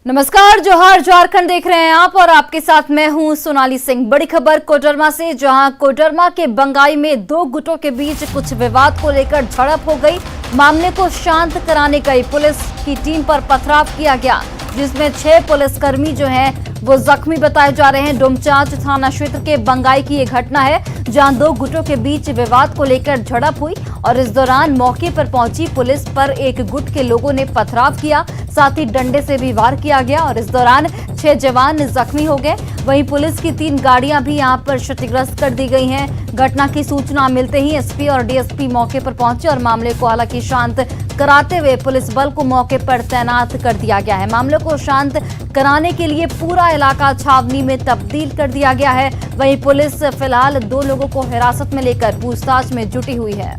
नमस्कार, जोहार झारखंड देख रहे हैं आप और आपके साथ मैं हूं सोनाली सिंह। बड़ी खबर कोडरमा से, जहां कोडरमा के बंगाई में दो गुटों के बीच कुछ विवाद को लेकर झड़प हो गई। मामले को शांत कराने गई पुलिस की टीम पर पथराव किया गया, जिसमें 6 पुलिसकर्मी जो हैं वो जख्मी बताए जा रहे हैं। डोमचांच थाना क्षेत्र के बंगाई की ये घटना है, जहां दो गुटों के बीच विवाद को लेकर झड़प हुई और इस दौरान मौके पर पहुंची पुलिस पर एक गुट के लोगों ने पथराव किया, साथ ही डंडे से भी वार किया गया और इस दौरान 6 जवान जख्मी हो गए। वहीं पुलिस की 3 गाड़ियां भी यहां पर क्षतिग्रस्त कर दी गई हैं। घटना की सूचना मिलते ही एसपी और डीएसपी मौके पर पहुंचे और मामले को हालांकि शांत कराते हुए पुलिस बल को मौके पर तैनात कर दिया गया है। मामले को शांत कराने के लिए पूरा इलाका छावनी में तब्दील कर दिया गया है। वहीं पुलिस फिलहाल 2 लोगों को हिरासत में लेकर पूछताछ में जुटी हुई है।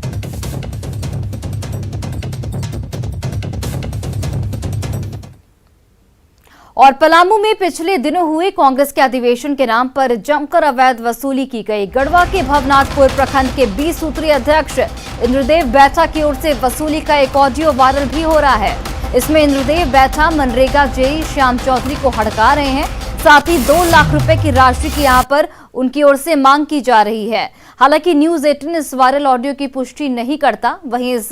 और पलामू में पिछले दिनों हुए कांग्रेस के अधिवेशन के नाम पर जमकर अवैध वसूली की गई। गढ़वा के भवनाथपुर प्रखंड के 20 सूत्रीय अध्यक्ष इंद्रदेव बैठा की ओर से वसूली का एक ऑडियो वायरल भी हो रहा है। इसमें इंद्रदेव बैठा मनरेगा जेई श्याम चौधरी को हड़का रहे हैं, साथ ही 2 लाख रुपए की राशि की यहां पर उनकी ओर से मांग की जा रही है। हालांकि न्यूज 18 इस वायरल ऑडियो की पुष्टि नहीं करता। वहीं इस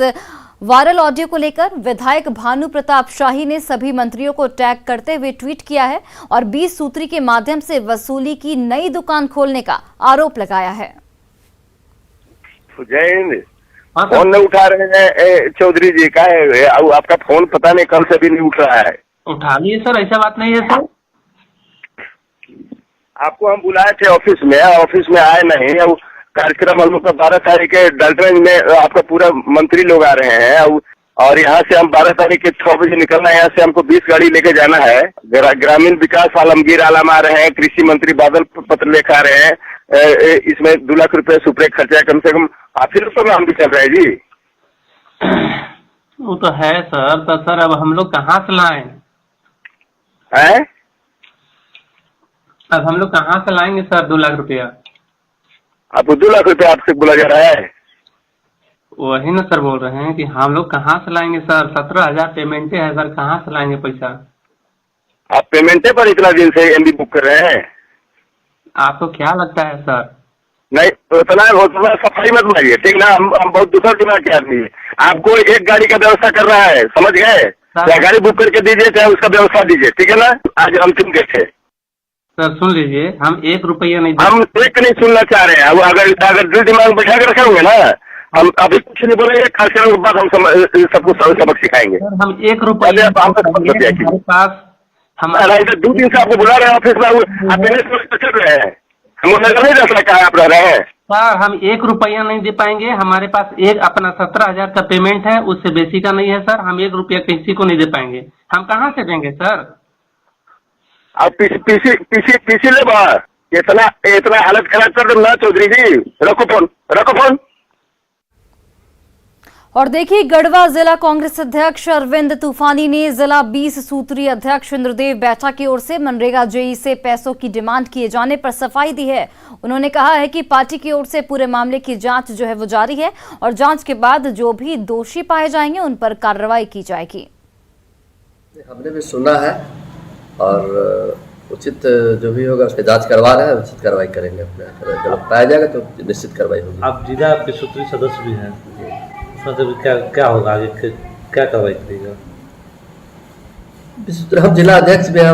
वायरल ऑडियो को लेकर विधायक भानु प्रताप शाही ने सभी मंत्रियों को टैग करते हुए ट्वीट किया है और 20 सूत्री के माध्यम से वसूली की नई दुकान खोलने का आरोप लगाया है। फोन नहीं उठा रहे हैं चौधरी जी का है, आपका फोन पता नहीं कल से भी नहीं उठ रहा है। उठा लिए सर, ऐसा बात नहीं है सर। आपको हम बुलाए थे ऑफिस में आए नहीं। कार्यक्रम हम लोग का 12 तारीख के डाल्टनगंज में आपका पूरा मंत्री लोग आ रहे हैं और यहाँ से हम 12 तारीख के 6 बजे निकलना है। यहाँ से हमको 20 गाड़ी लेके जाना है। ग्रामीण विकास आलमगीर आलम आ रहे हैं, कृषि मंत्री बादल पत्र लेकर आ रहे हैं। इसमें 2 लाख रुपए सुपरे खर्चा कम से कम 8 रुपए में हम भी चल रहे हैं जी। वो तो है सर, तो सर अब हम लोग कहाँ से लाएं? अब हम लोग कहाँ से लाएंगे सर 2 लाख रुपया? आपको 2 लाख रुपया आपसे बोला जा रहा है? वही ना सर बोल रहे हैं कि हम लोग कहाँ से लाएंगे सर। 17,000 पेमेंटे है सर, कहाँ से लाएंगे पैसा? आप पेमेंटे पर इतना दिन से एमबी बुक कर रहे हैं? आपको क्या लगता है सर? नहीं, उतना सफाई मत मारिए, ठीक ना। हम बहुत दूसरा दिमाग के आदमी है। आपको एक गाड़ी का व्यवस्था कर रहा है, समझ गए? चाहे गाड़ी बुक करके दीजिए, चाहे उसका व्यवस्था दीजिए, ठीक है ना। आज अंतिम डेट है सर। सुन लीजिए, हम 1 रुपया नहीं, हम एक नहीं सुनना चाह रहे हैं। अगर दिल दिमाग बैठा कर रखेंगे ना, हम अभी कुछ नहीं बोलेंगे। कार्यक्रम के बाद हम सबको सबक सिखाएंगे। हम 1 रुपया हमारे पास, हमारा 2 दिन से आपको बुला रहे हैं ऑफिस में, आप पहले चल रहे हैं। हमको नजर नहीं रखना कहा आप रह रहे हैं सर। हम 1 रुपया नहीं दे पाएंगे। हमारे पास एक अपना 17,000 का पेमेंट है, उससे बेसी का नहीं है सर। हम 1 रुपया किसी को नहीं दे पाएंगे। हम कहाँ से देंगे सर? आप पीसी ले बाहर। इतना हालत खराब कर दो ना चौधरी जी। रखो फोन। और देखिए, गढ़वा जिला कांग्रेस अध्यक्ष अरविंद तूफानी ने जिला 20 सूत्रीय अध्यक्ष इंद्रदेव बैठा की ओर से मनरेगा जेई से पैसों की डिमांड किए जाने पर सफाई दी है। उन्होंने कहा है कि पार्टी की ओर से पूरे मामले की जांच जो है वो जारी है और जांच के बाद जो भी दोषी पाए जाएंगे उन पर कार्रवाई की जाएगी। हमने भी सुना है और उचित जो भी होगा उसकी जांच करवा रहे हैं, उचित कार्रवाई करेंगे। अपने गलत पाया जाएगा तो निश्चित कार्रवाई होगी। आप जिला सूत्री सदस्य भी हैं, उसमें क्या होगा आगे, क्या कार्रवाई करेगा? हम जिला अध्यक्ष भी हैं,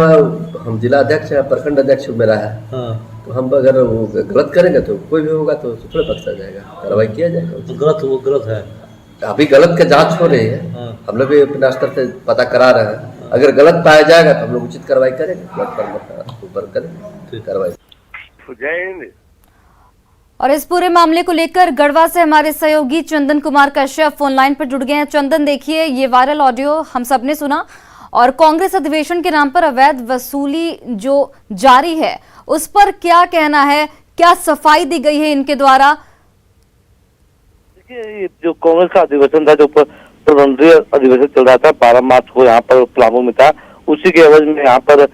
हम जिला अध्यक्ष हैं, प्रखंड अध्यक्ष मेरा है। हाँ। तो हम अगर वो गलत करेंगे तो कोई भी होगा तो थोड़ा पकड़ा जाएगा, कार्रवाई किया जाएगा। तो वो गलत है। अभी गलत की जांच हो रही है। हाँ। हम लोग भी अपने स्तर से पता करा रहे हैं। अगर गलत पाया जाएगा तो हम लोग उचित कार्रवाई करेंगे, ऊपर करेंगे कार्रवाई। और इस पूरे मामले को लेकर गढ़वा से हमारे सहयोगी चंदन कुमार कश्यप फोन लाइन पर जुड़ गए हैं। चंदन, देखिए, ये वायरल ऑडियो हम सब ने सुना और कांग्रेस अधिवेशन के नाम पर अवैध वसूली जो जारी है उस पर क्या कहना है? क्या सफाई दी गई है इनके द्वारा? देखिए, जो कांग्रेस का अधिवेशन था, जो प्रबंधीय अधिवेशन चल रहा था 12 मार्च को यहाँ पर पलामू में था, उसी के एवज में यहाँ पर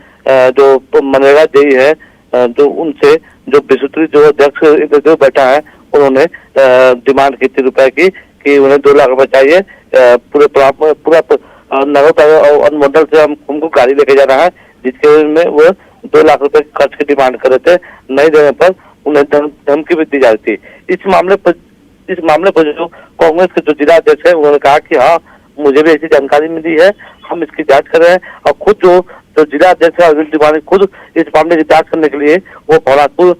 जो मनरेगा जेई है, जो उनसे जो विसूत्री जो अध्यक्ष जो बैठा है, उन्होंने डिमांड की थी रुपए की कि उन्हें 2 लाख रुपए चाहिए पूरा नरोटा और अनुमंडल से हमको गाड़ी लेके जाना है, जिसके में वो 2 लाख रुपए खर्च की डिमांड कर रहे थे। नहीं देने पर उन्हें धमकी भी दी जा रही थी। इस मामले पर जो कांग्रेस के जो जिला अध्यक्ष है, उन्होंने कहा कि हाँ, मुझे भी ऐसी जानकारी मिली है, हम इसकी जांच कर रहे हैं। और खुद जो जिला अध्यक्ष है अरविंद तिवारी खुद इस मामले की जांच करने के लिए वो भवनाथपुर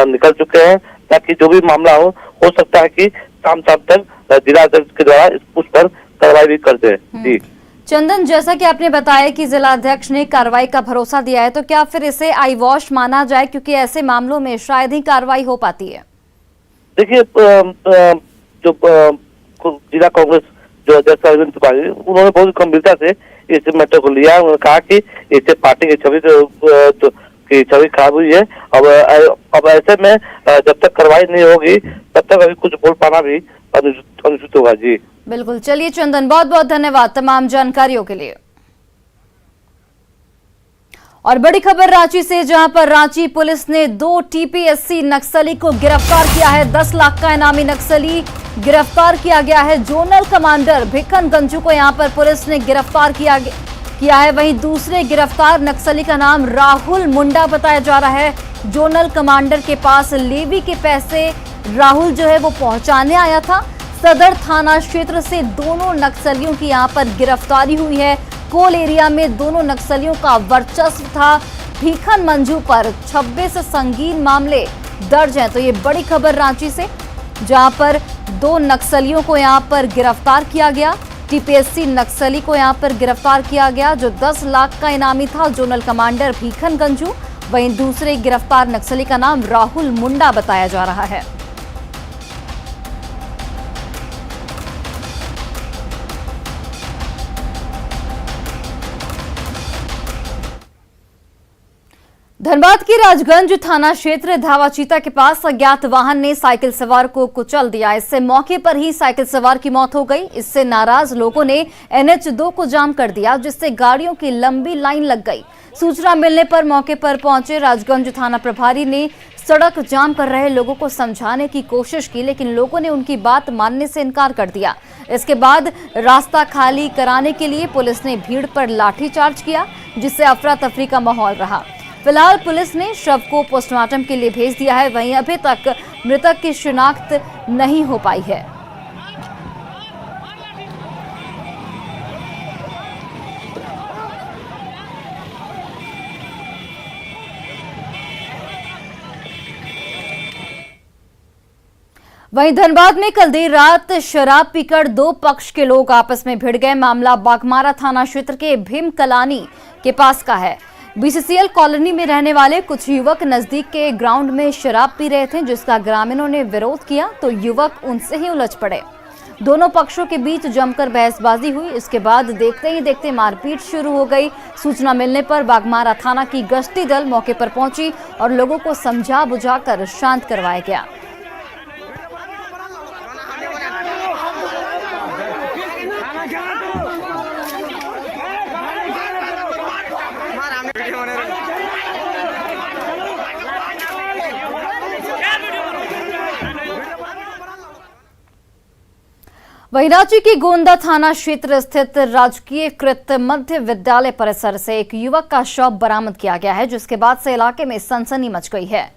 निकल चुके हैं, ताकि जो भी मामला हो सकता है कि शाम तक जिला अध्यक्ष के द्वारा उस पर कार्रवाई भी कर दे। जी चंदन, जैसा कि आपने बताया कि जिला अध्यक्ष ने कार्रवाई का भरोसा दिया है, तो क्या फिर इसे आई वॉश माना जाए, क्योंकि ऐसे मामलों में शायद ही कार्रवाई हो पाती है? देखिए, जो जिला कांग्रेस जो अध्यक्ष अरविंद तिवारी, उन्होंने बहुत गंभीरता से इस मैटर को लिया। उन्होंने कहा कि इससे पार्टी की छवि खराब हुई है। अब ऐसे में जब तक कार्रवाई नहीं होगी तब तक अभी कुछ बोल पाना भी अनुचित होगा। जी बिल्कुल। चलिए चंदन, बहुत बहुत धन्यवाद तमाम जानकारियों के लिए। और बड़ी खबर रांची से, जहां पर रांची पुलिस ने 2 टीपीएससी नक्सली को गिरफ्तार किया है। 10 लाख का इनामी नक्सली गिरफ्तार किया गया है। जोनल कमांडर भिखन गंजू को यहां पर पुलिस ने गिरफ्तार किया है। वहीं दूसरे गिरफ्तार नक्सली का नाम राहुल मुंडा बताया जा रहा है। जोनल कमांडर के पास लेवी के पैसे राहुल जो है वो पहुंचाने आया था। सदर थाना क्षेत्र से दोनों नक्सलियों की यहां पर गिरफ्तारी हुई है। कोल एरिया में दोनों नक्सलियों का वर्चस्व था। भीखन मंजू पर 26 संगीन मामले दर्ज हैं। तो ये बड़ी खबर रांची से, जहां पर 2 नक्सलियों को यहां पर गिरफ्तार किया गया। टीपीएससी नक्सली को यहां पर गिरफ्तार किया गया, जो 10 लाख का इनामी था, जोनल कमांडर भीखन गंजू। वहीं दूसरे गिरफ्तार नक्सली का नाम राहुल मुंडा बताया जा रहा है। धनबाद के राजगंज थाना क्षेत्र धावाचीता के पास अज्ञात वाहन ने साइकिल सवार को कुचल दिया। इससे मौके पर ही साइकिल सवार की मौत हो गई। इससे नाराज लोगों ने NH2 को जाम कर दिया, जिससे गाड़ियों की लंबी लाइन लग गई। सूचना मिलने पर मौके पर पहुंचे राजगंज थाना प्रभारी ने सड़क जाम कर रहे लोगों को समझाने की कोशिश की, लेकिन लोगों ने उनकी बात मानने से इनकार कर दिया। इसके बाद रास्ता खाली कराने के लिए पुलिस ने भीड़ पर लाठीचार्ज किया, जिससे अफरा तफरी का माहौल रहा। फिलहाल पुलिस ने शव को पोस्टमार्टम के लिए भेज दिया है। वहीं अभी तक मृतक की शिनाख्त नहीं हो पाई है। वहीं धनबाद में कल देर रात शराब पीकर 2 पक्ष के लोग आपस में भिड़ गए। मामला बागमारा थाना क्षेत्र के भीम कलानी के पास का है। BCCL कॉलोनी में रहने वाले कुछ युवक नजदीक के ग्राउंड में शराब पी रहे थे, जिसका ग्रामीणों ने विरोध किया तो युवक उनसे ही उलझ पड़े। दोनों पक्षों के बीच जमकर बहसबाजी हुई। इसके बाद देखते ही देखते मारपीट शुरू हो गई। सूचना मिलने पर बागमारा थाना की गश्ती दल मौके पर पहुंची और लोगों को समझा बुझाकर शांत करवाया गया। वहीं रांची के गोंदा थाना क्षेत्र स्थित राजकीय कृत मध्य विद्यालय परिसर से एक युवक का शव बरामद किया गया है, जिसके बाद से इलाके में सनसनी मच गई है।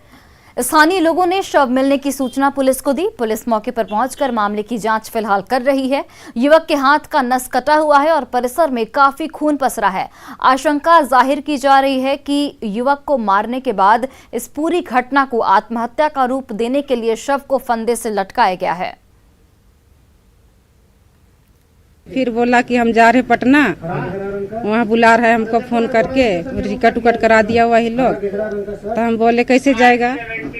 स्थानीय लोगों ने शव मिलने की सूचना पुलिस को दी। पुलिस मौके पर पहुंचकर मामले की जांच फिलहाल कर रही है। युवक के हाथ का नस कटा हुआ है और परिसर में काफी खून पसरा है। आशंका जाहिर की जा रही है कि युवक को मारने के बाद इस पूरी घटना को आत्महत्या का रूप देने के लिए शव को फंदे से लटकाया गया है। फिर बोला कि हम जा रहे पटना, वहाँ बुला रहा है हमको फोन करके, टिकट उकट करा दिया वही लोग। तो हम बोले कैसे जाएगा,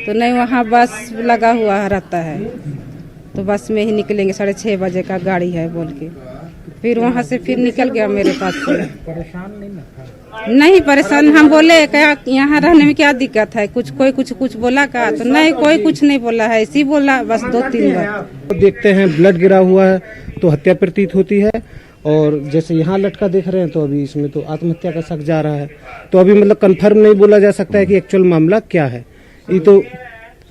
तो नहीं वहाँ बस लगा हुआ रहता है, तो बस में ही निकलेंगे, 6:30 बजे का गाड़ी है बोल के। फिर वहाँ से फिर निकल गया मेरे पास से। नहीं परेशान, हम बोले क्या यहाँ रहने में क्या दिक्कत है, कोई कुछ बोला का, तो नहीं कोई कुछ नहीं बोला है, इसी बोला बस 2-3 बार। देखते हैं ब्लड गिरा हुआ है तो हत्या प्रतीत होती है, और जैसे यहाँ लटका देख रहे हैं तो अभी इसमें तो आत्महत्या का शक जा रहा है। तो अभी मतलब कंफर्म नहीं बोला जा सकता है कि एक्चुअल मामला क्या है। ये तो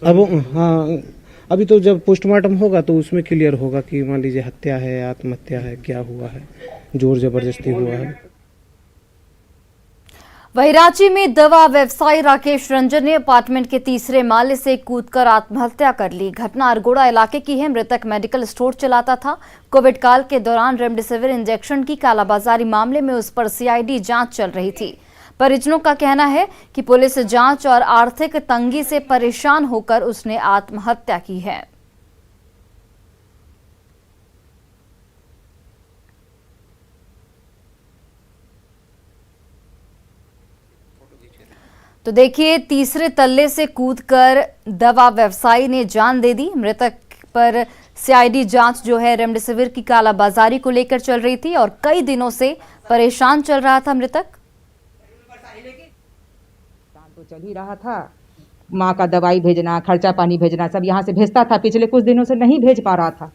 अब हाँ, अभी तो जब पोस्टमार्टम होगा तो उसमें क्लियर होगा कि मान लीजिए हत्या है, आत्महत्या है, क्या हुआ है। जोर जबरदस्ती हुआ है। वहीं रांची में दवा व्यवसायी राकेश रंजन ने अपार्टमेंट के तीसरे माले से कूदकर आत्महत्या कर ली। घटना अरगोड़ा इलाके की है। मृतक मेडिकल स्टोर चलाता था। कोविड काल के दौरान रेमडेसिविर इंजेक्शन की कालाबाजारी मामले में उस पर सीआईडी जांच चल रही थी। परिजनों का कहना है कि पुलिस जांच और आर्थिक तंगी से परेशान होकर उसने आत्महत्या की है। तो देखिए, तीसरे तल्ले से कूदकर दवा व्यवसायी ने जान दे दी। मृतक पर सीआईडी जांच जो है रेमडेसिविर की कालाबाजारी को लेकर चल रही थी और कई दिनों से परेशान चल रहा था मृतक। तो चल ही रहा था, माँ का दवाई भेजना, खर्चा पानी भेजना सब यहाँ से भेजता था। पिछले कुछ दिनों से नहीं भेज पा रहा था।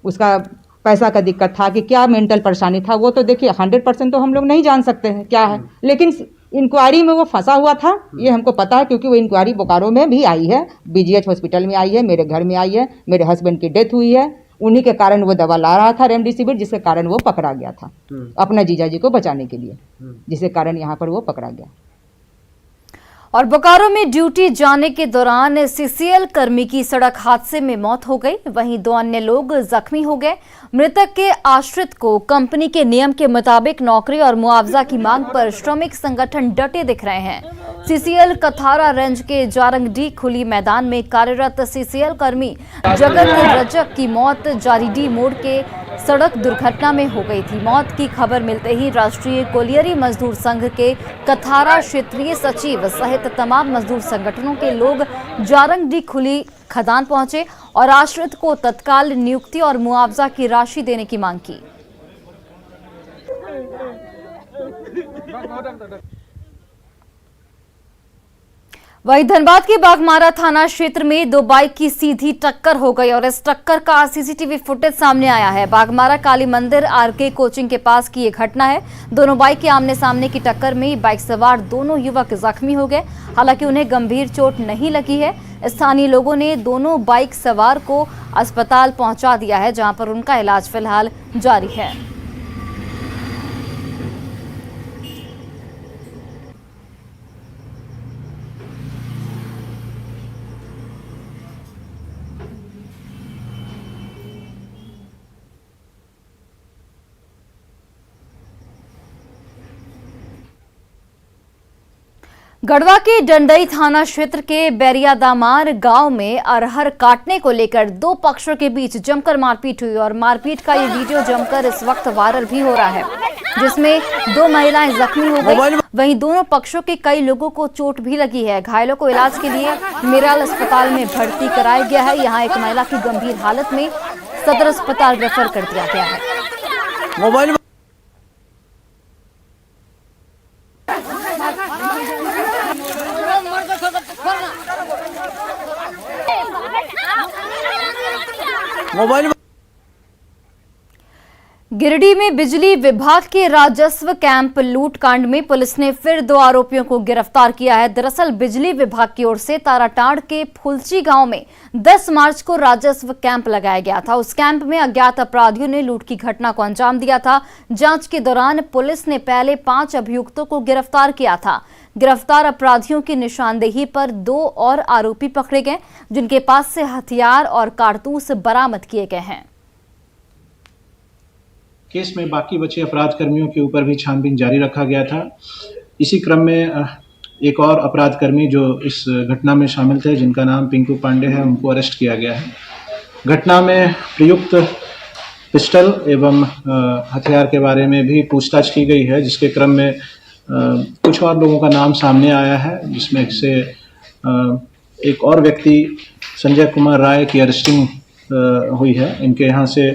उसका पैसा का दिक्कत था कि क्या मेंटल परेशानी था वो तो देखिए 100% तो हम लोग नहीं जान सकते हैं क्या है, लेकिन इंक्वायरी में वो फंसा हुआ था ये हमको पता है, क्योंकि वो इंक्वायरी बोकारो में भी आई है, बीजीएच हॉस्पिटल में आई है, मेरे घर में आई है। मेरे हस्बैंड की डेथ हुई है, उन्हीं के कारण वो दवा ला रहा था रेमडेसिविर, जिसके कारण वो पकड़ा गया था अपना जीजाजी को बचाने के लिए, जिसके कारण यहाँ पर वो पकड़ा गया। और बोकारो में ड्यूटी जाने के दौरान सीसीएल कर्मी की सड़क हादसे में मौत हो गई। वहीं 2 अन्य लोग जख्मी हो गए। मृतक के आश्रित को कंपनी के नियम के मुताबिक नौकरी और मुआवजा की मांग पर श्रमिक संगठन डटे दिख रहे हैं। सीसीएल कथारा रेंज के जारंगडी खुली मैदान में कार्यरत सीसीएल कर्मी जगत रजक की मौत जारीडी मोड़ के सड़क दुर्घटना में हो गई थी। मौत की खबर मिलते ही राष्ट्रीय कोलियरी मजदूर संघ के कथारा क्षेत्रीय सचिव सहित तमाम मजदूर संगठनों के लोग जारंगडी खुली खदान पहुंचे और आश्रित को तत्काल नियुक्ति और मुआवजा की राशि देने की मांग की। वहीं धनबाद के बाघमारा थाना क्षेत्र में 2 बाइक की सीधी टक्कर हो गई और इस टक्कर का सीसीटीवी फुटेज सामने आया है। बाघमारा काली मंदिर आरके कोचिंग के पास की ये घटना है। दोनों बाइक के आमने सामने की टक्कर में बाइक सवार दोनों युवक जख्मी हो गए। हालांकि उन्हें गंभीर चोट नहीं लगी है। स्थानीय लोगों ने दोनों बाइक सवार को अस्पताल पहुंचा दिया है, जहां पर उनका इलाज फिलहाल जारी है। गढ़वा के डंडई थाना क्षेत्र के बैरियादामार गांव में अरहर काटने को लेकर 2 पक्षों के बीच जमकर मारपीट हुई और मारपीट का ये वीडियो जमकर इस वक्त वायरल भी हो रहा है, जिसमें 2 महिलाएं जख्मी हो गई। वहीं दोनों पक्षों के कई लोगों को चोट भी लगी है। घायलों को इलाज के लिए मिराल अस्पताल में भर्ती कराया गया है। यहाँ एक महिला की गंभीर हालत में सदर अस्पताल रेफर कर दिया गया है। गिरिडीह में बिजली विभाग के राजस्व कैंप लूट कांड में पुलिस ने फिर 2 आरोपियों को गिरफ्तार किया है। दरअसल बिजली विभाग की ओर से ताराटाड़ के फुलची गांव में 10 मार्च को राजस्व कैंप लगाया गया था। उस कैंप में अज्ञात अपराधियों ने लूट की घटना को अंजाम दिया था। जांच के दौरान पुलिस ने पहले 5 अभियुक्तों को गिरफ्तार किया था। गिरफ्तार अपराधियों की निशानदेही पर 2 और आरोपी पकड़े गए, जिनके पास से हथियार और कारतूस बरामद किए गए हैं। केस में बाकी बचे अपराध कर्मियों के ऊपर भी छानबीन जारी रखा गया था। इसी क्रम में एक और अपराध कर्मी जो इस घटना में शामिल थे, जिनका नाम पिंकू पांडे है, उनको अरेस्ट किया गया है। घटना में प्रयुक्त पिस्टल एवं हथियार के बारे में भी पूछताछ की गई है, जिसके क्रम में कुछ और लोगों का नाम सामने आया है, जिसमें से एक और व्यक्ति संजय कुमार राय की अरेस्टिंग हुई है। इनके यहाँ से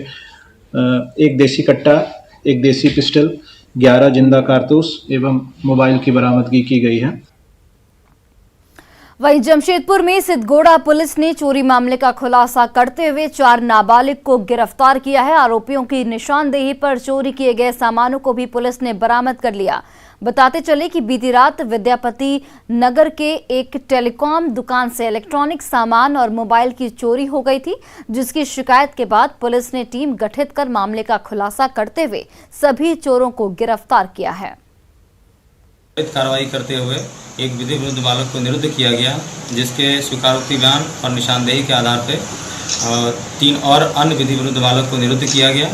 एक देसी कट्टा, एक देसी पिस्टल, 11 जिंदा कारतूस एवं मोबाइल की बरामदगी की गई है। वहीं जमशेदपुर में सिद्धगोड़ा पुलिस ने चोरी मामले का खुलासा करते हुए 4 नाबालिग को गिरफ्तार किया है। आरोपियों की निशानदेही पर चोरी किए गए सामानों को भी पुलिस ने बरामद कर लिया। बताते चले कि बीती रात विद्यापति नगर के एक टेलीकॉम दुकान से इलेक्ट्रॉनिक सामान और मोबाइल की चोरी हो गई थी, जिसकी शिकायत के बाद पुलिस ने टीम गठित कर मामले का खुलासा करते हुए सभी चोरों को गिरफ्तार किया है। कार्रवाई करते हुए एक विधि विरुद्ध बालक को निरुद्ध किया गया, जिसके स्वीकारोक्ति बयान और निशानदेही के आधार पर 3 और अन्य विधि विरुद्ध बालक को निरुद्ध किया गया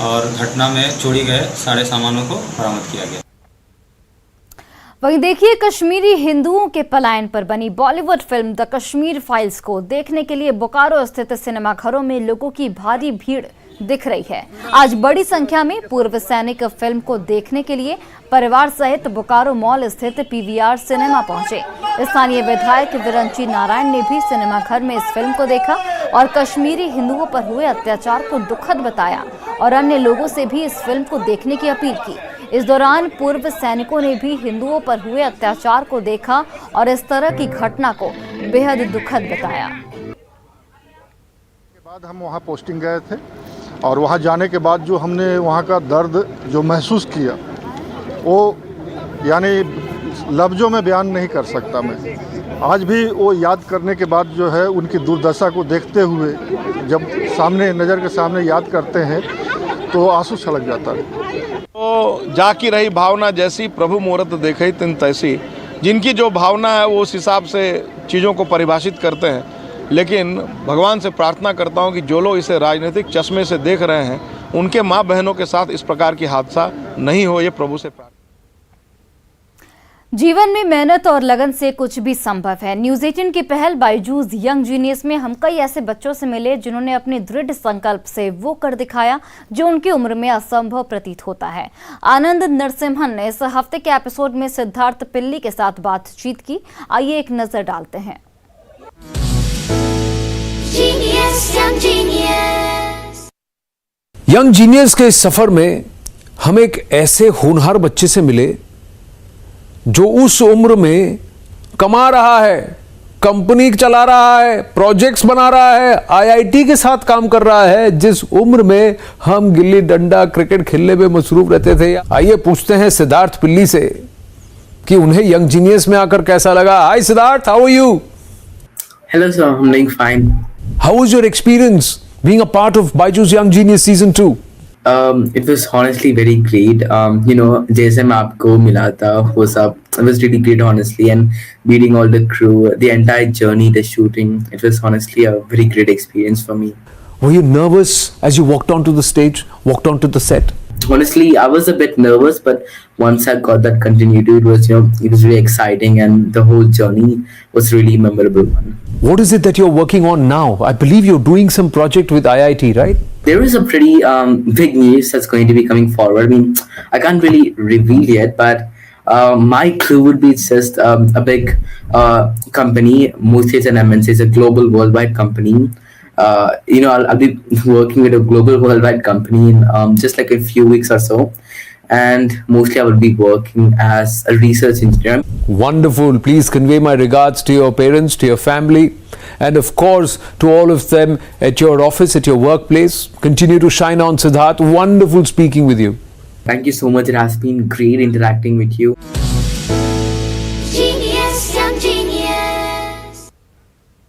और घटना में चोरी गए सारे सामानों को बरामद किया गया। वहीं देखिए, कश्मीरी हिंदुओं के पलायन पर बनी Bollywood film the Kashmir files को देखने के लिए बोकारो स्थित सिनेमाघरों में लोगों की भारी भीड़ दिख रही है। आज बड़ी संख्या में पूर्व सैनिक फिल्म को देखने के लिए परिवार सहित बोकारो मॉल स्थित पीवीआर सिनेमा पहुंचे। स्थानीय विधायक विरंची नारायण ने भी सिनेमाघर में इस फिल्म को देखा और कश्मीरी हिंदुओं पर हुए अत्याचार को दुखद बताया और अन्य लोगों से भी इस फिल्म को देखने की अपील की। इस दौरान पूर्व सैनिकों ने भी हिंदुओं पर हुए अत्याचार को देखा और इस तरह की घटना को बेहद दुखद बताया। के बाद हम वहाँ पोस्टिंग गए थे और वहाँ जाने के बाद जो हमने वहाँ का दर्द जो महसूस किया, वो यानी लफ्ज़ों में बयान नहीं कर सकता मैं। आज भी वो याद करने के बाद जो है उनकी दुर्दशा को देखते हुए जब सामने नज़र के सामने याद करते हैं तो आंसू छलक जाता है। तो जाकी रही भावना जैसी प्रभु मुहूर्त देखे तिन तैसी, जिनकी जो भावना है वो उस हिसाब से चीज़ों को परिभाषित करते हैं। लेकिन भगवान से प्रार्थना करता हूं कि जो लोग इसे राजनीतिक चश्मे से देख रहे हैं उनके माँ बहनों के साथ इस प्रकार की हादसा नहीं हो, ये प्रभु से प्रार्थना। जीवन में मेहनत और लगन से कुछ भी संभव है। न्यूज़ 18 की पहल बायजूस यंग जीनियस में हम कई ऐसे बच्चों से मिले जिन्होंने अपने दृढ़ संकल्प से वो कर दिखाया जो उनकी उम्र में असंभव प्रतीत होता है। आनंद नरसिम्हन ने इस हफ्ते के एपिसोड में सिद्धार्थ पिल्ली के साथ बातचीत की। आइए एक नजर डालते हैं। यंग जीनियस के इस सफर में हम एक ऐसे होनहार बच्चे से मिले जो उस उम्र में कमा रहा है, कंपनी चला रहा है, प्रोजेक्ट्स बना रहा है, आईआईटी के साथ काम कर रहा है, जिस उम्र में हम गिल्ली डंडा क्रिकेट खेलने में मसरूफ रहते थे। आइए पूछते हैं सिद्धार्थ पिल्ली से कि उन्हें यंग जीनियस में आकर कैसा लगा। Hi Siddharth, how are you? Hello sir, I am doing fine. How was your experience being a part of Byju's Young Genius Season 2? It was honestly very great. जैसे मैं आपको मिला था वो सब, it was really great honestly, and meeting all the crew, the entire journey, the shooting, it was honestly a very great experience for me. Were you nervous as you walked onto the stage, walked onto the set? Honestly, I was a bit nervous, but once I got that continuity, it was really exciting, and the whole journey was really memorable one. What is it that you're working on now? I believe you're doing some project with IIT, right? There is a pretty big news that's going to be coming forward. I mean, I can't really reveal yet, but my clue would be just a big company, mostly it's an MNC, it's a global worldwide company. I'll be working with a global worldwide company in just like a few weeks or so, and mostly I will be working as a research engineer. Wonderful. Please convey my regards to your parents, to your family, and of course to all of them at your office, at your workplace. Continue to shine on, Siddharth. Wonderful speaking with you. Thank you so much. It has been great interacting with you.